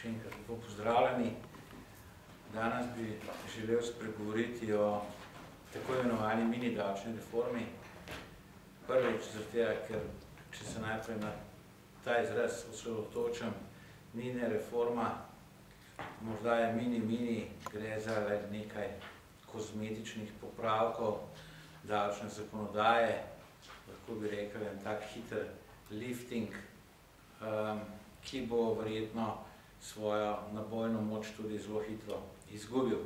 Še enkrat lepo pozdravljeni. Danes bi želel spregovoriti o tako imenovani mini davčni reformi. Prvič, zato, ker če se najprej na ta izraz osredotočam, ni ne reforma, morda je mini, gre za nekaj kozmetičnih popravkov davčne zakonodaje, lahko bi rekel en tak hiter lifting, ki bo verjetno svojo nabojno moč tudi zelo hitro izgubil.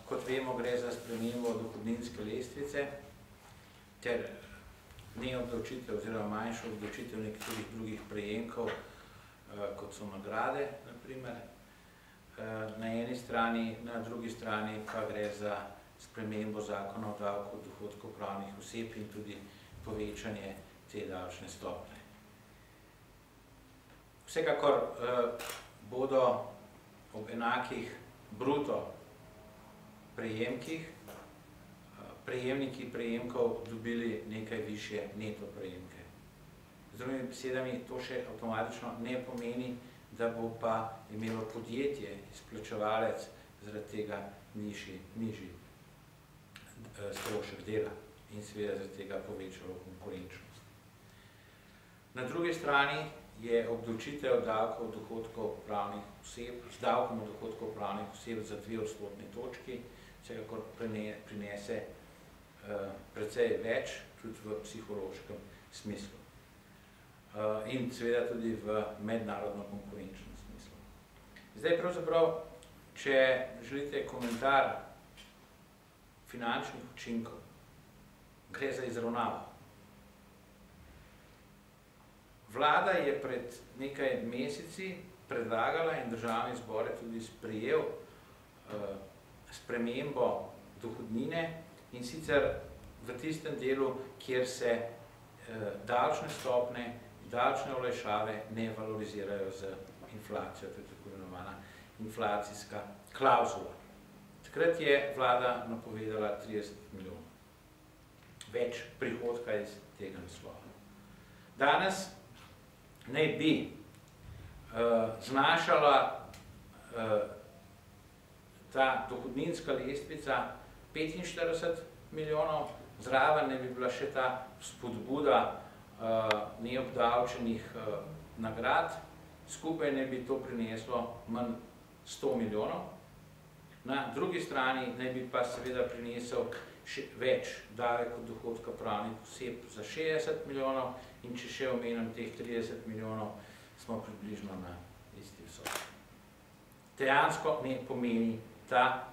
Kot vemo, gre za spremembo dohodninske lestvice ter neobdavčitev oziroma manjšo obdavčitev nekaterih drugih prejemkov, kot so nagrade, na primer, na eni strani, na drugi strani pa gre za spremembo zakona o davku od dohodkov pravnih oseb in tudi povečanje te davčne stopnje. Vsekakor bodo ob enakih bruto prejemkih prejemniki prejemkov dobili nekaj višje neto prejemke. Z drugimi besedami, to še avtomatično ne pomeni, da bo pa imelo podjetje, izplačevalec, zaradi tega nižji strošek dela in seveda zaradi tega povečalo konkurenčnost. Na drugi strani je obdavčitev davkov dohodkov pravnih oseb, z davkom od dohodkov pravnih oseb za 2 odstotni točki, vsekakor prinese precej več, tudi v psihološkem smislu. In seveda tudi v mednarodno konkurenčnem smislu. Zdaj pravzaprav, če želite komentar finančnih učinkov, gre za izravnavo. Vlada je pred nekaj meseci predlagala in državni zbor je tudi sprejel spremembo dohodnine, in sicer v tistem delu, kjer se davčne stopnje, davčne olajšave ne valorizirajo z inflacijo, to je tako imenovana inflacijska klavzula. Takrat je vlada napovedala 30 milijonov. Več prihodka iz tega naslova. Danes naj bi znašala ta dohodninska lestvica 45 milijonov, zraven ne bi bila še ta spodbuda neobdavčenih nagrad, skupaj ne bi to prineslo manj 100 milijonov. Na drugi strani ne bi pa seveda prinesel še več davek od dohodka pravnih oseb za 60 milijonov in če še omenim teh 30 milijonov, smo približno na isti vsoti. Dejansko ne pomeni ta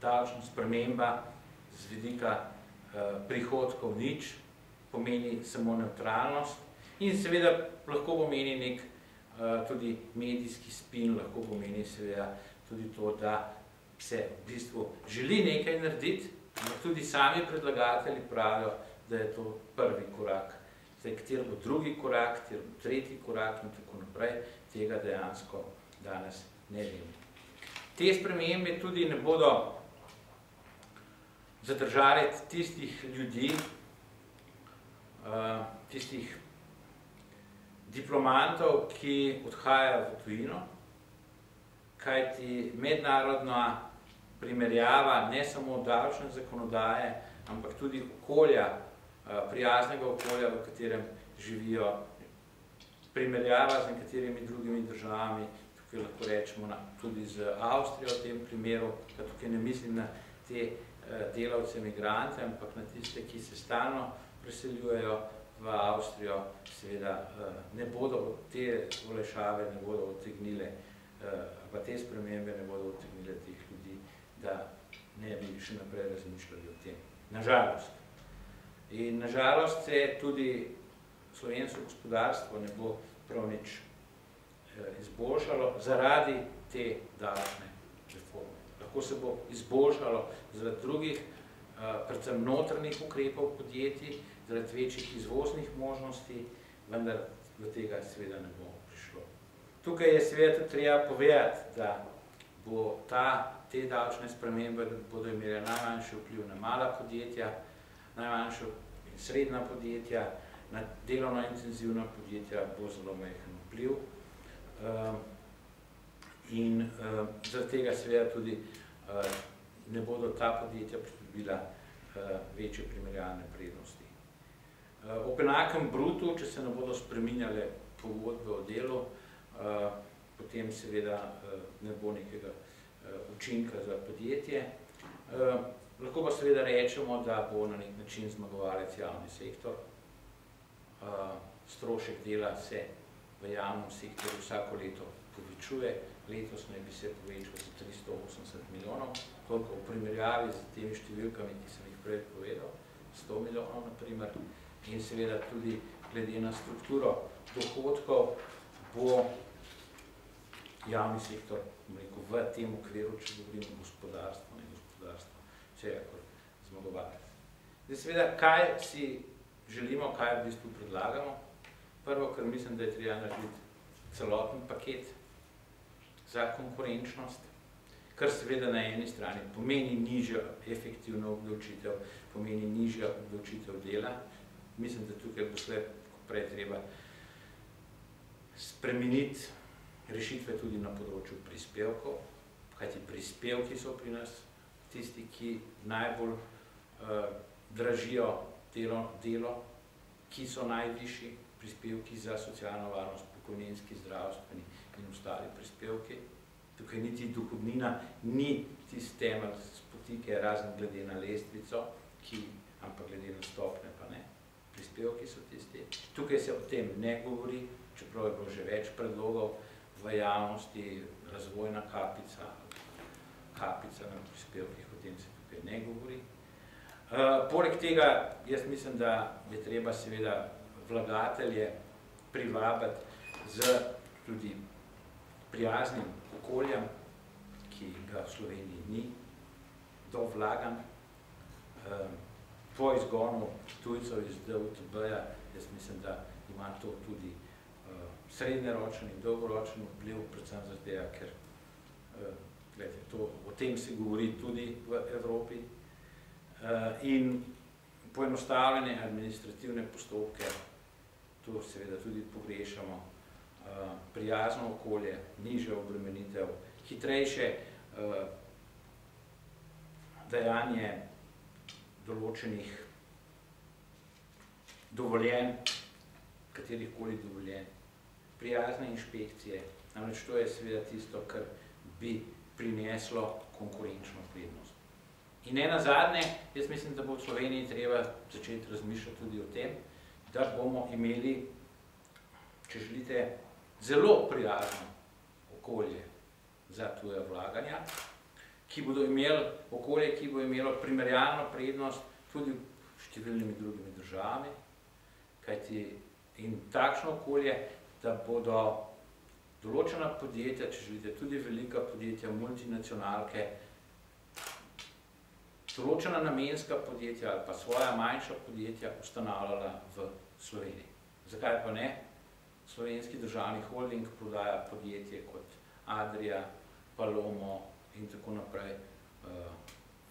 davčna sprememba z vidika prihodkov nič, pomeni samo nevtralnost in seveda lahko pomeni nek tudi medijski spin, lahko pomeni seveda tudi to, da se v bistvu želi nekaj narediti, ampak tudi sami predlagatelji pravijo, da je to prvi korak. Zdaj, kateri bo drugi korak, kateri bo tretji korak in tako naprej, tega dejansko danes ne vemo. Te spremembe tudi ne bodo zadržali tistih ljudi, tistih diplomantov, ki odhajajo v tujino, kajti mednarodna primerjava ne samo davčne zakonodaje, ampak tudi okolja, prijaznega okolja, v katerem živijo, primerjava z nekaterimi drugimi državami, tukaj lahko rečemo tudi z Avstrijo v tem primeru, tukaj ne mislim na te delavce, migrante, ampak na tiste, ki se stalno preseljujejo v Avstrijo, seveda ne bodo te olajšave, ne bodo odtegnile, pa te spremembe ne bodo odtegnile teh ljudi, da ne bi še naprej razmišljali o tem. Nažalost. In nažalost se tudi slovensko gospodarstvo ne bo prav nič izboljšalo zaradi te davčne reforme. Lahko se bo izboljšalo zaradi drugih, predvsem notranjih ukrepov podjetij, zaradi večjih izvoznih možnosti, vendar do tega seveda ne bo prišlo. Tukaj je seveda treba povedati, da bo te davčne spremembe bodo imele najmanjši vpliv na mala podjetja, najmanjša in srednja podjetja, na delovno intenzivna podjetja bo zelo majhen vpliv. in zaradi tega seveda tudi ne bodo ta podjetja pridobila večje primerjalne prednosti. Ob enakem brutu, če se ne bodo spreminjale pogodbe o delu, potem seveda ne bo nekega učinka za podjetje. Lahko pa seveda rečemo, da bo na nek način zmagovalec javni sektor. Strošek dela se v javnem sektorju vsako leto povečuje, letos naj bi se povečal za 380 milijonov, toliko v primerjavi z temi številkami, ki sem jih prej povedal, 100 milijonov na primer, in seveda tudi glede na strukturo dohodkov bo javni sektor v tem okviru, če govorimo gospodarstvo, ne gospodarstvo, vsekakor zmagovalec. Zdaj seveda, kaj si želimo, kaj v bistvu predlagamo? Prvo, kar mislim, da je treba narediti celoten paket za konkurenčnost, kar seveda na eni strani pomeni nižjo efektivno obdavčitev, pomeni nižjo obdavčitev dela. Mislim, da tukaj bo slej prej treba spremeniti rešitve tudi na področju prispevkov, kajti prispevki so pri nas tisti, ki najbolj dražijo delo, ki so najvišji prispevki za socialno varnost, pokojninski, zdravstveni in ostali prispevki. Tukaj niti dohodnina ni tisti temelj spotike, razen glede na lestvico, ampak glede na stopnje pa ne. Prispevki so tisti. Tukaj se o tem ne govori, čeprav je bilo že več predlogov v javnosti, razvojna kapica na prispevkih, o tem se tukaj ne govori. Poleg tega, jaz mislim, da je treba seveda vlagatelje privabiti z tudi prijaznim okoljem, ki ga v Sloveniji ni, do vlaganj. Po izgonu tujcev iz DUTB-ja, jaz mislim, da ima to tudi srednjeročen in dolgoročen vpliv, predvsem zaradi tega, ker o tem se govori tudi v Evropi. In poenostavljene administrativne postopke, tu seveda tudi pogrešamo, prijazno okolje, nižjo obremenitev, hitrejše dajanje določenih dovoljenj, katerihkoli dovoljenj, prijazne inšpekcije, namreč to je seveda tisto, kar bi prineslo konkurenčno prednost. In ne nazadnje, jaz mislim, da bo v Sloveniji treba začeti razmišljati tudi o tem, da bomo imeli, če želite, zelo prijazno okolje za tuja vlaganja, ki bodo imeli okolje, ki bo imelo primerjalno prednost tudi s številnimi drugimi državami, kajti in takšno okolje, da bodo določena podjetja, če želite, tudi velika podjetja, multinacionalke, določena namenska podjetja ali pa svoja manjša podjetja ustanavljala v Sloveniji. Zakaj pa ne? Slovenski državni holding prodaja podjetje kot Adria, Palomo in tako naprej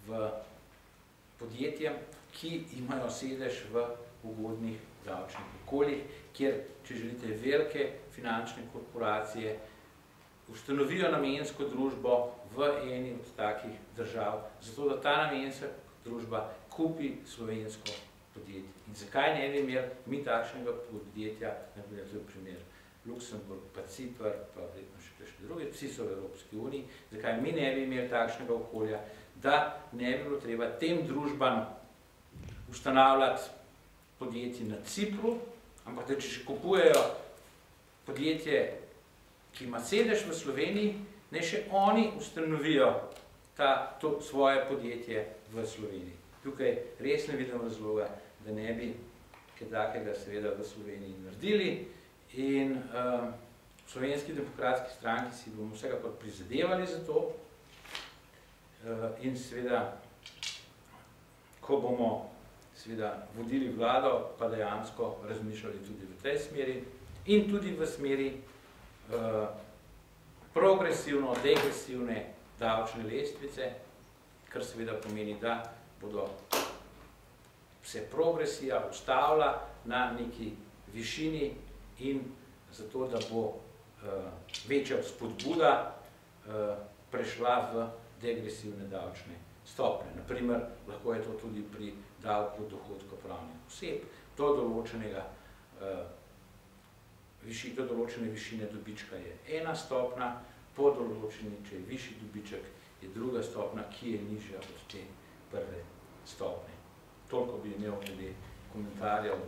v podjetjem, ki imajo sedež v ugodnih davčnih okoljih, kjer, če želite, velike finančne korporacije ustanovijo namensko družbo v eni od takih držav, zato da ta namenska družba kupi slovensko podjetje. In zakaj ne bi imeli mi takšnega podjetja, naprimer, to je primer Luksemburg, pa Cipr, pa verjetno še kakšne druge, vsi so v Evropski uniji, zakaj mi ne bi imeli takšnega okolja, da ne bi bilo treba tem družbam ustanavljati podjetje na Cipru, ampak da če kupujejo podjetje, ki ima sedež v Sloveniji, ne še oni ustanovijo to svoje podjetje v Sloveniji. Tukaj res ne vidim razloga, da ne bi kaj takega seveda v Sloveniji naredili in v Slovenski demokratski stranki si bomo vsekakor prizadevali za to in seveda, ko bomo seveda vodili vlado, pa dejansko razmišljali tudi v tej smeri in tudi v smeri progresivno-degresivne davčne lestvice, kar seveda pomeni, da bodo se progresija ustavila na neki višini in zato, da bo večja spodbuda prešla v degresivne davčne stopnje. Naprimer, lahko je to tudi pri davku dohodkov pravnih oseb, do določene višine dobička je ena stopnja, po določeni, če je višji dobiček, je druga stopnja, ki je nižja od te prve stopnje. Toliko bi imel glede komentarjev.